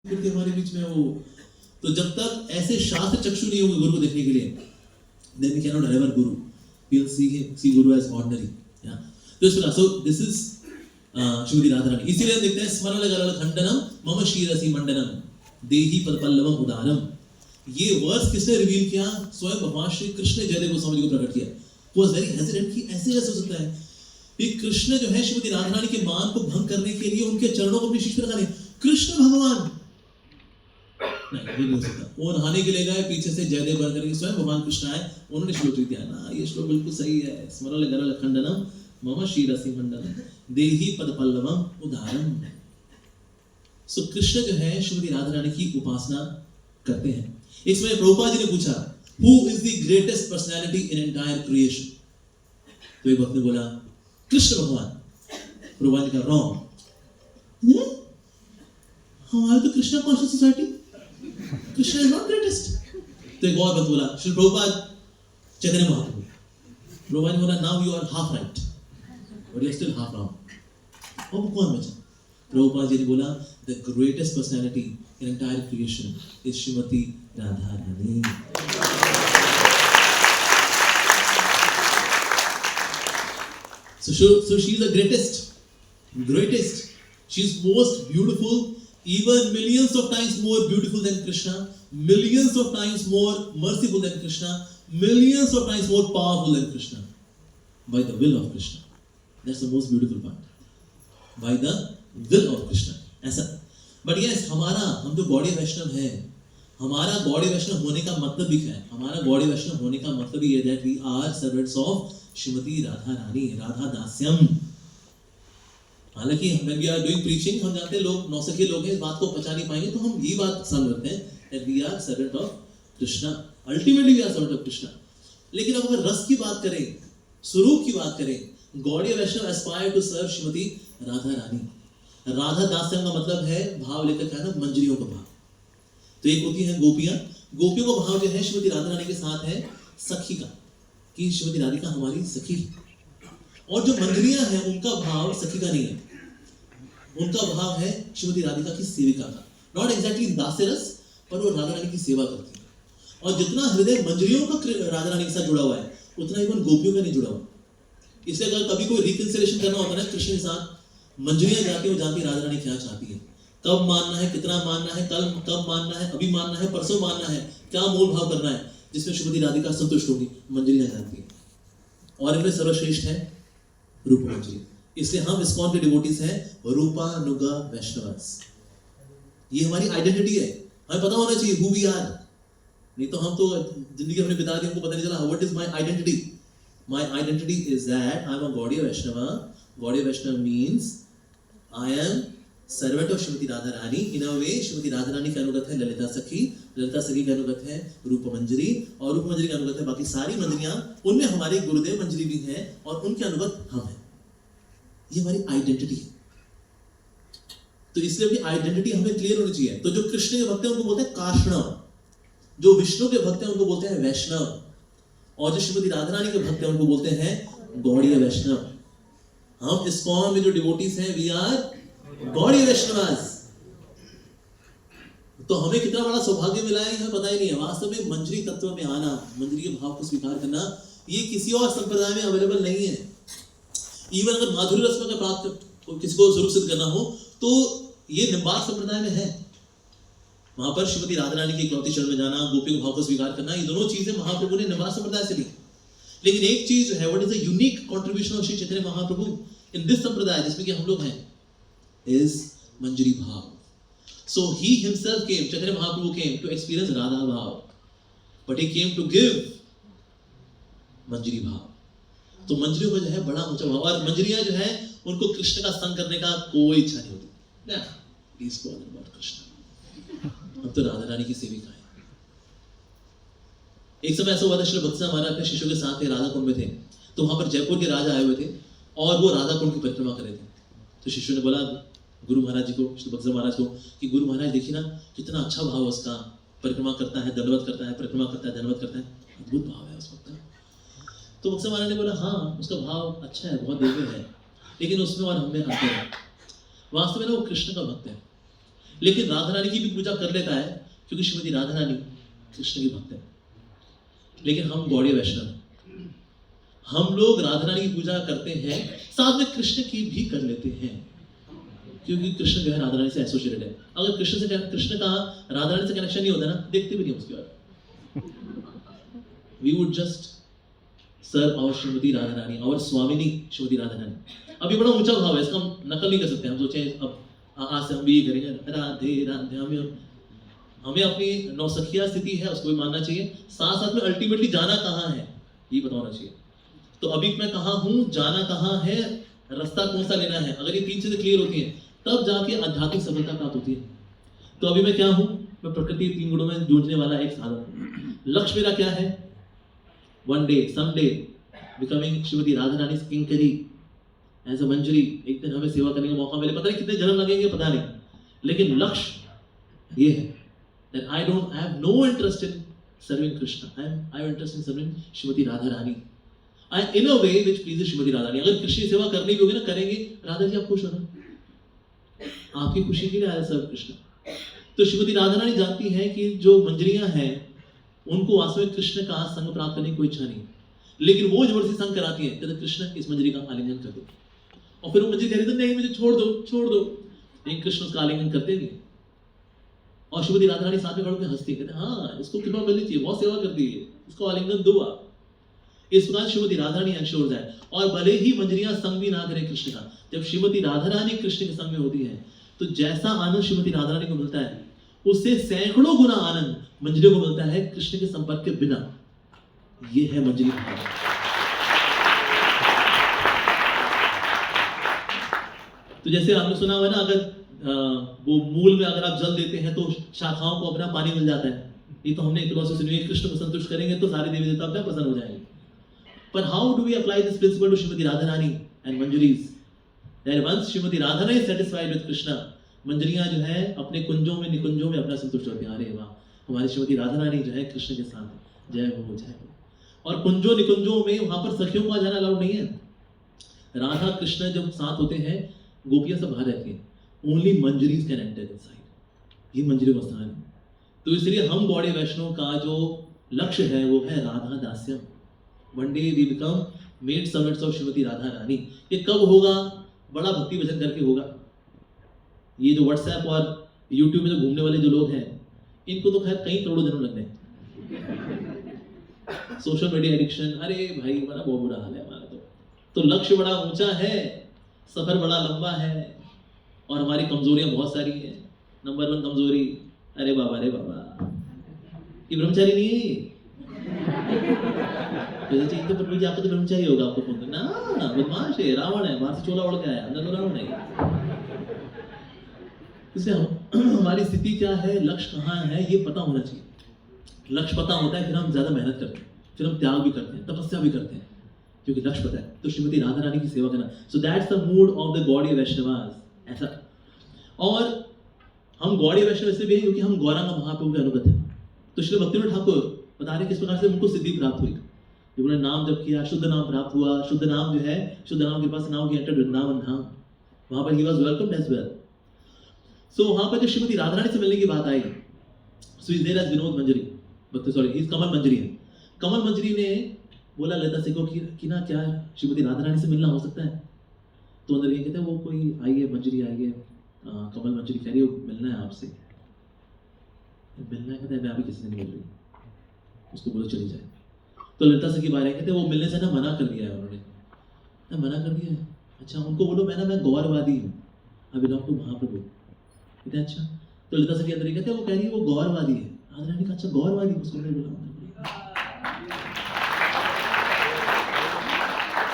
फिर हमारे बीच में वो, तो जब तक ऐसे शास्त्र चक्षु नहीं होंगे गुरु को देखने के लिए, then we cannot rever guru. We'll see guru as ordinary. Yeah. तो इस प्रकार, so this is Shrimati Radha रानी. इसीलिए देखते हैं स्मरण गरल खंडनम मम शीरसी मंडनम देही पदपल्लवम उदारम. ये वर्स किसने रिवील किया? स्वयं भगवान श्री कृष्ण ने जयदेव गोस्वामी जी को प्रकट किया. वो वाज वेरी हेजिटेंट कि ऐसे कैसे हो सकता है कि कृष्ण जो है श्रीमती राधा रानी के मान को भंग करने के लिए उनके चरणों को अपनी शीश पर रखा नहीं. कृष्ण भगवान नहीं, ये नहीं हो सकता. वो नहाने के लिए गए, पीछे से जयदेव बन करके स्वयं भगवान कृष्ण आए, उन्होंने श्लोक लिख दिया ना, ये श्लोक बिल्कुल सही है. स्मरण गरल खंडनम मम शीरसी मंडनम देही पदपल्लवम उदारम. सो कृष्ण जो है श्रीमती राधा रानी की उपासना करते हैं. एक समय प्रभुपाद जी ने पूछा, who is the greatest personality in entire creation? तो एक भक्त ने बोला, कृष्ण भगवान. प्रभुपाद जी का रॉन्ग. हमारे तो Krishna conscious society, Krishna is not greatest. तो एक और भक्त बोला, श्री प्रभुपाद चैतन्य महाप्रभु. प्रभुपाद ने बोला, now you are half right but you are still half wrong. अब कौन बचा? प्रभुपाद जी ने बोला, the greatest personality in entire creation is Shrimati Radha Rani. So she is the greatest. She is most beautiful, even millions of times more beautiful than Krishna, millions of times more merciful than Krishna, millions of times more powerful than Krishna, by the will of Krishna. That's the most beautiful part. By the will of Krishna. ऐसा. But yes, हम तो गौड़ीय वैष्णव हैं. हमारा गौड़ीय वैष्णव होने का मतलब भी क्या है? हमारा गौड़ीय वैष्णव होने का मतलब ये है that we are servants of Shrimati Radha रानी, राधा दास्यम. हालांकि when we are doing preaching, हम जानते हैं लोग नौसिखिए लोग हैं, इस बात को पचा नहीं पाएंगे, तो हम ये बात समझते हैं that we are servant of Krishna. Ultimately we are servant of Krishna. लेकिन अब अगर रस की बात करें, स्वरूप की बात करें, गौड़ीय वैष्णव aspire to serve Shrimati Radha रानी. राधा दास्यम का मतलब है भाव लेकर क्या है ना, मंजरियों का भाव. तो एक होती है गोपियां. गोपियों का भाव जो है श्रीमती राधा रानी के साथ है सखी का, कि श्रीमती राधिका हमारी सखी. और जो मंजरियां हैं उनका भाव सखी का नहीं है, उनका भाव है श्रीमती राधिका की सेविका का. नॉट एग्जैक्टली दास्य रस, पर वो राधा रानी की सेवा करती है. और जितना हृदय मंजरियों का राधा रानी के साथ जुड़ा हुआ है, उतना इवन गोपियों का नहीं जुड़ा हुआ. इसलिए अगर कभी कोई रिकंसिलिएशन करना होता है कृष्ण के साथ, मंजरियां जाके वो जानती राधा रानी क्या चाहती है, कब मानना है, कितना मानना है, कल कब मानना है, अभी मानना है, परसों मानना है, क्या मोल भाव करना है, जिसमें श्रीमती राधिका संतुष्ट होगी, मंजरियां जानती है. और इनमें सर्वश्रेष्ठ है रूप मंजरी. इसलिए हम इस्कॉन के डिवोटीज हैं रूपानुग वैष्णवस. ये हमारी आइडेंटिटी है. हमें पता होना चाहिए who we are. नहीं तो हम तो जिंदगी अपने बिता दी, हमको पता नहीं चला what is my identity. My identity is that I am a Gaudiya Vaishnava. Gaudiya Vaishnava means I am servant of Shrimati Radha Rani. In a way Shrimati Radha Rani के अनुगत है ललिता सखी, ललिता सखी के अनुगत है रूप मंजरी, और रूप मंजरी के अनुगत है बाकी सारी मंजरियां. उनमें हमारे गुरुदेव मंजरी भी हैं और उनके अनुगत हम हैं. ये हमारी आइडेंटिटी है. तो इसलिए अपनी आइडेंटिटी हमें क्लियर होनी चाहिए. तो जो कृष्ण के भक्त हैं उनको बोलते हैं काष्णव, जो विष्णु के भक्त हैं उनको बोलते हैं वैष्णव, और जो श्रीमती राधा रानी के भक्त हैं उनको बोलते हैं गौड़ीय वैष्णव. हम इस्कॉन में जो डिवोटीज हैं, वी आर गौड़ीय वैष्णवास. तो हमें कितना बड़ा सौभाग्य मिला है हमें पता ही नहीं है. वास्तव में मंजरी तत्व में आना, मंजरी के भाव को स्वीकार करना, ये किसी और संप्रदाय में अवेलेबल नहीं है. इवन अगर माधुर्य रस में प्राप्त किसी को स्वरूप सिद्ध करना हो तो ये निम्बार्क संप्रदाय में है. वहां पर श्रीमती राधा रानी की इकलौती शरण में जाना, गोपी के भाव को स्वीकार करना, ये दोनों चीजें महाप्रभु ने निम्बार्क संप्रदाय से ली. लेकिन एक चीज है, what is the unique contribution of Shri Chaitanya Mahaprabhu in this संप्रदाय जिसमें कि हम लोग हैं, is Manjari Bhav. So he himself came, Chaitanya Mahaprabhu came to experience Radha Bhav, but he came to give Manjari Bhav. तो मंजरियों का जो है बड़ा ऊंचा भाव, और मंजरियां जो है उनको कृष्ण का संग करने का कोई इच्छा नहीं होती. Please go on about Krishna. हम तो राधा रानी की सेविका हैं. एक समय ऐसा हुआ था, श्री भक्तिसिंह महाराज अपने शिष्यों के साथ थे, राधा कुंड में थे. तो वहां पर जयपुर के राजा आए हुए थे और वो राधा कुंड की परिक्रमा कर रहे थे. तो शिष्यों ने बोला गुरु महाराज जी को, श्री भक्तिसिंह महाराज को, कि गुरु महाराज देखिए ना कितना अच्छा भाव उसका, परिक्रमा करता है, दंडवत करता है, परिक्रमा करता है, दंडवत करता है, अद्भुत भाव है उस वक्त का. तो भक्तिसिंह महाराज ने बोला, हाँ उसका भाव अच्छा है, बहुत दिव्य है, लेकिन उसमें और हमें अंतर है. वास्तव में ना वो कृष्ण का भक्त है. लेकिन राधा रानी की भी पूजा कर लेता है, क्योंकि श्रीमती राधा रानी कृष्ण की भक्त है। लेकिन हम गौड़ीय वैष्णव हैं, हम लोग राधा रानी की पूजा करते हैं, साथ में कृष्ण की भी कर लेते हैं, क्योंकि कृष्ण जो है राधा रानी से एसोसिएटेड है। अगर कृष्ण का राधा रानी से कनेक्शन नहीं होता ना, देखते भी नहीं उसकी ओर। We would just serve our Shrimati Radha Rani, our स्वामिनी श्रीमती राधा रानी। अभी बड़ा ऊंचा भाव है, इसका हम नकल नहीं कर सकते। हम सोचे अब आज से हम भी करेंगे राधे राधे, हमें अपनी नौसखिया स्थिति है उसको भी मानना चाहिए, साथ साथ में अल्टीमेटली जाना कहाँ है ये पता होना चाहिए। तो अभी मैं कहाँ हूँ, जाना कहाँ है, रास्ता कौन सा लेना है, अगर ये तीन चीजें क्लियर होती हैं तब जाके आध्यात्मिक सफलता प्राप्त होती है। तो अभी मैं क्या हूँ, मैं प्रकृति तीन गुणों में जूझने वाला एक साधक। लक्ष्य मेरा क्या है, one day someday becoming Shrimati Radha Rani किंकरी एज अ मंजरी। एक दिन हमें सेवा करने का मौका मिले, पता नहीं कितने जन्म लगेंगे पता नहीं, लेकिन लक्ष्य ये है that I have no interest in serving Krishna. I have interest in serving Shrimati Radha Rani in a way which pleases Shrimati Radha रानी। अगर कृष्ण सेवा करनी भी होगी ना, करेंगे, राधा जी आप खुश हो ना, आपकी खुशी के लिए आया सर्व कृष्ण। तो श्रीमती राधा रानी जानती है कि जो मंजरियां हैं उनको वास्तव में कृष्ण का संग प्राप्त करने की कोई इच्छा नहीं, लेकिन वो जबरदस्ती संग कराती है, कहते कृष्ण इस मंजरी का आलिंगन कर दो, और फिर वो मंजरी कह रही थी नहीं मुझे छोड़ दो, लेकिन कृष्ण उसका आलिंगन करते नहीं। और श्रीमती राधा रानी साथ में खड़े होकर हंसती, कहते हाँ इसको कृपा मिलनी चाहिए, बहुत सेवा करती है, इसको आलिंगन दो आप। इस प्रकार श्रीमती राधा रानी एंश्योर्स है। और भले ही मंजरियां संग भी ना करें कृष्ण का, जब श्रीमती राधा रानी कृष्ण के संग में होती है तो जैसा आनंद श्रीमती राधा रानी को मिलता है उससे सैकड़ों गुना आनंद मंजरियों को मिलता है कृष्ण के संपर्क के बिना। ये है मंजरी भाव। तो जैसे आपने सुना हुआ ना, अगर वो मूल में अगर आप जल देते हैं तो शाखाओं को अपना पानी मिल जाता है। ये तो हमने एक फिलॉसफी सुनी है, कृष्ण को संतुष्ट करेंगे तो सारे देवी देवता अपना प्रसन्न हो जाएंगे। पर how do we apply this principle to Shrimati Radha Rani and manjaris? That once Shrimati Radha Rani satisfied with Krishna, मंजरियां जो है अपने कुंजों में निकुंजों में अपना संतुष्ट होती हैं। अरे वाह, हमारी श्रीमती राधा रानी जो है कृष्ण के साथ, जय हो जय हो। और कुंजों निकुंजों में वहां पर सखियों को जाना अलाउड नहीं है। राधा कृष्ण जब साथ होते हैं, गोपियां सब बाहर रहती हैं, ओनली मंजरीज कैन एंटर इनसाइड। ये मंजरी का स्थान है। तो इसलिए हम गौड़े वैष्णव का जो लक्ष्य है वो है राधा दास्यम। One day we become maid servants of Shrimati Radha Rani. ये कब होगा? बड़ा भक्ति भजन करके होगा। ये जो व्हाट्सएप और यूट्यूब में जो घूमने वाले जो लोग हैं, इनको तो खैर कई करोड़ों जन्म लगने। सोशल मीडिया एडिक्शन, अरे भाई हमारा बहुत बुरा हाल है हमारा। तो लक्ष्य बड़ा ऊंचा है, सफर बड़ा लंबा है, और हमारी कमजोरियां बहुत सारी हैं। नंबर 1 कमजोरी, अरे बाबा ये ब्रह्मचारी नहीं है। तो प्रभु जी आपको तो ब्रह्मचारी होगा, आपको फोन करना ना, बदमाश है, रावण है, बाहर से चोला उड़ के आया, अंदर तो रावण है। इसलिए हमारी स्थिति क्या है, लक्ष्य कहाँ है, ये पता होना चाहिए। लक्ष्य पता होता है फिर हम ज्यादा मेहनत करते हैं, फिर हम त्याग भी करते हैं, तपस्या भी करते हैं, क्योंकि लक्ष्य पता है। तो श्रीमती राधा रानी की सेवा करना, so that's the mood off the Gaudiya Vaishnavas, ऐसा। और हम गौड़ीय वैष्णव इसलिए भी हैं क्योंकि हम गौरांग महाप्रभु के अनुगत हैं। तो श्री भक्तिविनोद ठाकुर बता रहे किस प्रकार से उनको सिद्धि प्राप्त हुई। जब उन्होंने नाम जप किया, शुद्ध नाम प्राप्त हुआ। शुद्ध नाम जो है, शुद्ध नाम के पास नाम की एंटर वृंदावन धाम, वहां पर ही was welcomed as well. So वहां पर जब श्रीमती राधा रानी से मिलने की बात आई, so is there as Vinod Manjari, he is Kamal Manjari है। कमल मंजरी ने बोला लता सिंह को कि ना क्या श्रीमती राधा रानी से मिलना हो सकता है? तो अंदर ये कहते हैं वो कोई आई है, मंजरी आई है, कमल मंजरी कह रही है मिलना है आपसे। मिलना है, कहते हैं मैं अभी किसी से नहीं मिल रही, उसको बोलो चली जाए। तो लता सिंह की बात है, कहते हैं वो मिलने से ना मना कर दिया है उन्होंने। ना मना कर दिया है? अच्छा, उनको बोलो मैं गौरवादी हूँ, आई बिलोंग टू महाप्रभु। कहते हैं अच्छा। तो लता सिंह के अंदर कहते हैं वो कह रही है वो गौरवादी है। राधा रानी का अच्छा गौरवादी, उसको बोला।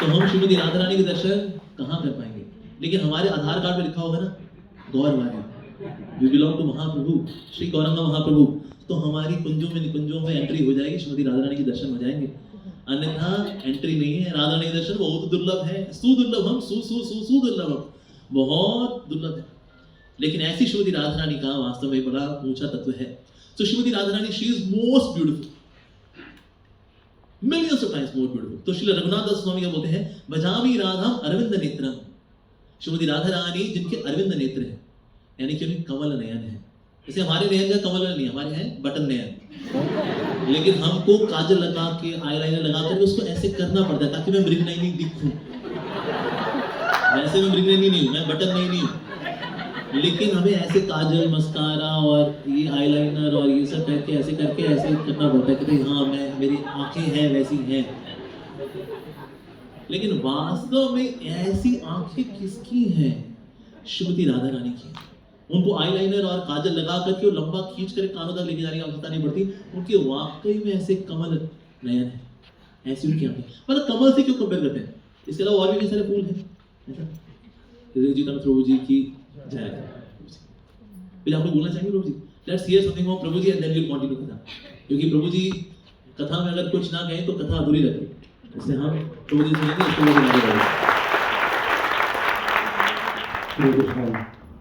तो हम श्रीमती राधा रानी के दर्शन कहाँ कर पाएंगे? लेकिन हमारे आधार कार्ड पे लिखा होगा ना गौरवादी, वी बिलोंग टू महाप्रभु, श्री गौरंगा महाप्रभु। तो हमारी कुंजों में निकुंजों में एंट्री हो जाएगी, श्रीमती राधा रानी के दर्शन हो जाएंगे। अन्यथा एंट्री नहीं है। राधा रानी के दर्शन बहुत दुर्लभ है, सुदुर्लभम सुदुर्लभम, बहुत दुर्लभ है। लेकिन ऐसी श्रीमती राधा रानी का वास्तव में बड़ा ऊंचा तत्व है। तो Shrimati Radha Rani, she is most beautiful, millions of times more beautiful. तो श्री रघुनाथ दास स्वामी क्या बोलते हैं, भजामी राधाम अरविंद नेत्रम। श्रीमती राधा रानी जिनके अरविंद नेत्र हैं, यानी कि उनके कमल नयन है। जैसे हमारे नयन का कमल नहीं, हमारे हैं बटन नयन, लेकिन हमको काजल लगा के आईलाइनर लगा कर उसको ऐसे करना पड़ता है ताकि मैं मृगनयनी दिखूं। वैसे मैं मृगनयनी नहीं हूं, मैं बटन नहीं हूं, लेकिन हमें ऐसे काजल, मस्कारा और ये आईलाइनर और ये सब करके ऐसे करना पड़ता है कि भाई हाँ मैं, मेरी आंखें हैं वैसी हैं। लेकिन वास्तव में ऐसी आंखें किसकी हैं? श्रीमती राधा रानी की। उनको आईलाइनर और काजल लगा करके वो लंबा खींच कर कानों तक लेके जाने की आवश्यकता नहीं पड़ती। उनके वाकई में ऐसे कमल नयन है, ऐसी उनकी आंखें। मतलब कमल से क्यों कंपेयर करते हैं? इसके अलावा और भी कई सारे फूल हैं। प्रभु जी की जय। फिर आपको बोलना चाहिए Prabhu ji, let's hear something from Prabhu ji and then we will continue katha. क्योंकि प्रभु जी कथा में अगर कुछ ना कहें तो कथा अधूरी रहती। इसलिए हम प्रभु जी सुनेंगे, उसके बाद आगे बढ़ेंगे।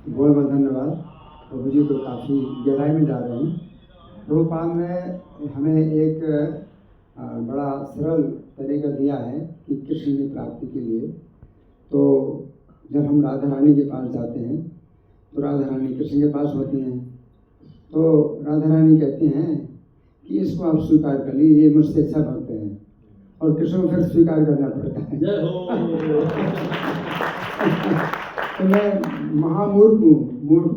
बहुत बहुत धन्यवाद। प्रभु जी तो काफ़ी गहराई में जा रहे हैं। प्रभुपाद ने हमें एक बड़ा सरल तरीका दिया है कि कृष्ण की प्राप्ति के लिए। तो जब हम राधा रानी के पास जाते हैं तो राधा रानी कृष्ण के पास होती हैं। तो राधा रानी कहती हैं कि इसको आप स्वीकार कर लीजिए, ये मुझसे अच्छा भक्त है। और कृष्ण को फिर स्वीकार करना पड़ता है। जय हो। तो मैं महामूर्ख हूँ, मूर्ख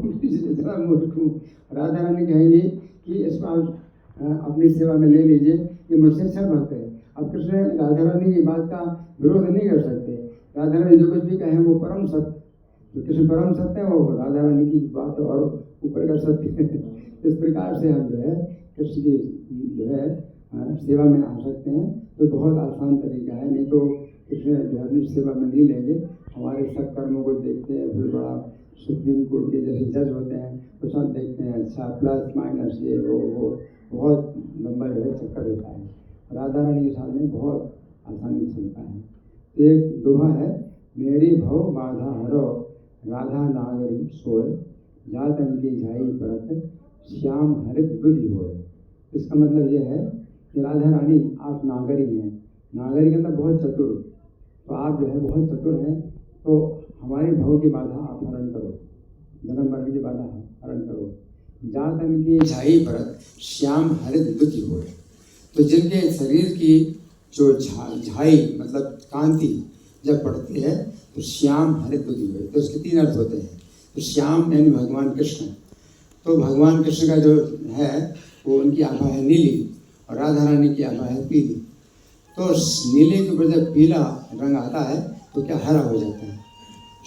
हूँ। राधा रानी कहेंगी कि इसको आप अपनी सेवा में ले लीजिए, ये मुझसे अच्छा भक्त है। अब कृष्ण राधा रानी की बात का विरोध नहीं कर सकते। राधा रानी जो कुछ भी कहें वो परम सत्य, तो कृष्ण परम सत्य है, वो राधा रानी की बात और ऊपर कर सकते हैं। इस प्रकार से हम जो है कृष्ण की जो है सेवा में आ सकते हैं। तो बहुत आसान तरीका है। नहीं तो कृष्ण जो है अपनी सेवा में नहीं लेंगे। हमारे सब कर्मों को देखते हैं, फिर बड़ा सुप्रीम कोर्ट के जैसे जज होते हैं तो सब देखते हैं, अच्छा प्लस माइनस ये वो बहुत लंबा जो है चक्कर होता है। राधा रानी के साथ में बहुत आसानी से होता है। एक दोहा है, मेरी भव बाधा हरो राधा नागरी सोय, जातन की झाई परत श्याम हरित बुद्धि होय। इसका मतलब यह है कि राधा रानी आप नागरी हैं, नागरी के अंदर बहुत चतुर, तो आप जो है बहुत चतुर हैं। तो हमारे भव की बाधा आप हरण करो, जन्म मरण की बाधा हरण करो। जातन की झाई भरत श्याम हरित दुखी होए। तो जिनके शरीर की जो झाई मतलब कांति जब पड़ती है तो श्याम हरित दुखी होए। तो उसके तीन अर्थ होते हैं। तो श्याम यानी भगवान कृष्ण। तो भगवान कृष्ण का जो है वो उनकी आभा है नीली और राधा रानी की आभा है पीली। तो नीले के ऊपर जब पीला रंग आता है तो क्या हरा हो जाता है,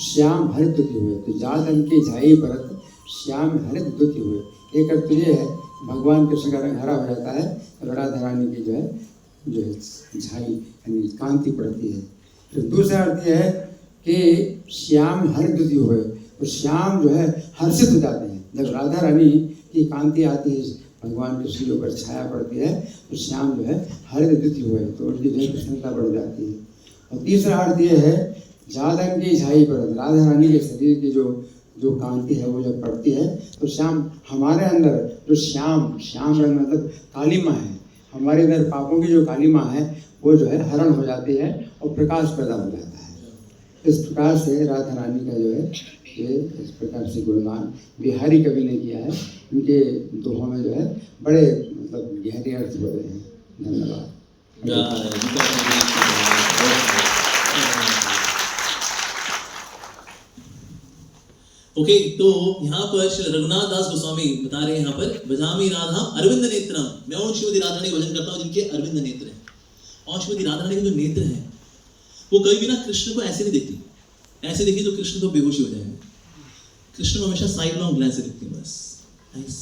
श्याम हरित दुखी हुए। तो जातन की झाई भरत श्याम हरित दुखी हुए। एक अर्थ तो ये है भगवान कृष्ण का रंग हरा हो जाता है, राधा रानी की जो है झाई यानी कांति पड़ती है। तो दूसरा अर्थ यह है कि श्याम हरित दुखी हुए। तो श्याम जो है हर्षित हो जाते हैं जब राधा रानी की कांति आती है, भगवान कृष्ण के ऊपर छाया पड़ती है तो श्याम जो है हरित दुखी हुए, तो उनकी जो प्रसन्नता बढ़ जाती है। और तीसरा अर्थ यह है जातन की झाई पर, राधा रानी के शरीर की जो कांति है वो जब पड़ती है तो श्याम हमारे अंदर जो श्याम रंग मतलब कालीमा है, हमारे अंदर पापों की जो कालीमा है वो जो है हरण हो जाती है और प्रकाश पैदा हो जाता है। इस प्रकार से राधा रानी का जो है ये इस प्रकार से गुणगान बिहारी कवि ने किया है। इनके दोहों में जो है बड़े मतलब गहरे अर्थ हो रहे हैं। धन्यवाद। ओके, तो यहाँ पर श्री रघुनाथ दास गोस्वामी बता रहे हैं यहाँ पर भजामी राधा अरविंद नेत्रम, मैं उन श्रीमती राधा रानी का भजन करता हूँ जिनके अरविंद नेत्र हैं। और श्रीमती राधा रानी के जो नेत्र हैं वो कभी भी ना कृष्ण को ऐसे नहीं देखती, ऐसे देखी तो कृष्ण तो बेहोश हो जाएंगे। कृष्ण को हमेशा साइड लॉन्ग ग्लैंस से देखती है, बस ऐसे।